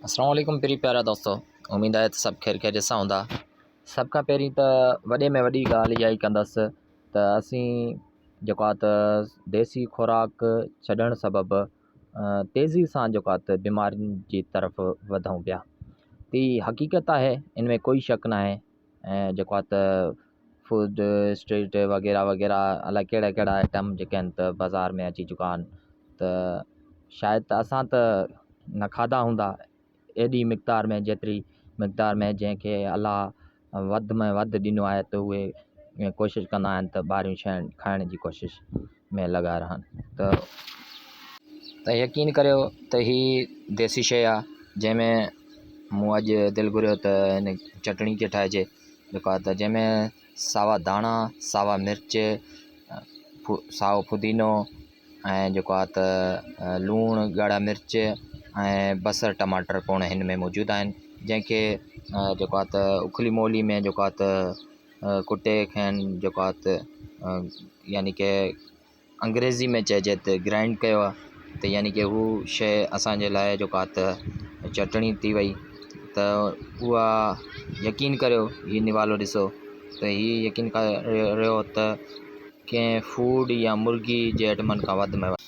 अस्सलाम वालेकुम प्यारी प्यारा दोस्तों, उम्मीद है सब खैर खैरियत सां हूंदा। सभ खां पहिरीं त वॾे में वॾी ॻाल्हि इहा ई कंदुसि त असीं जेको आहे त देसी खुराक छॾणु सबबि तेज़ी सां जेको आहे त बीमारियुनि जी तरफ़ वधूं पिया। ती हक़ीक़त आहे, इन में कोई शक न आहे। ऐं जेको आहे त फूड स्ट्रीट वग़ैरह वग़ैरह अलाए कहिड़ा कहिड़ा आइटम जेके आहिनि त बाज़ार में अची चुका आहिनि, त शायदि त असां त न खाधा हूंदा एॾी मिक़दार में, जेतिरी मिक़दार में जंहिंखे अलाह वधि में वधि ॾिनो आहे त उहे कोशिशि कंदा आहिनि त ॿाहिरियूं शइ खाइण जी कोशिशि में लॻा रहनि। त यकीन करियो त ही देसी शइ आहे, जंहिंमें मूं अॼु दिलि घुरियो त हिन चटणी खे ठाहिजे, जेको आहे त जंहिंमें सावा धाणा, सावा मिर्च, साओ पुदीनो ऐं जेको आहे त लूणु, ॻाढ़ा मिर्च ऐं बसर टमाटर पिण हिन में मौजूदु आहिनि, जंहिंखे जेको आहे त उखली मोली में जेको आहे त कुटे खैन जेको आहे त यानी की अंग्रेज़ी में चइजे त ग्राइंड कयो आहे, त यानी की हू शइ असांजे लाइ जेको आहे त चटणी थी वई। त उहा यकीन करियो, हीउ निवालो ॾिसो त हीउ यकीन रहियो त कंहिं फूड या मुर्गी जे आइटमनि खां वधि में वधि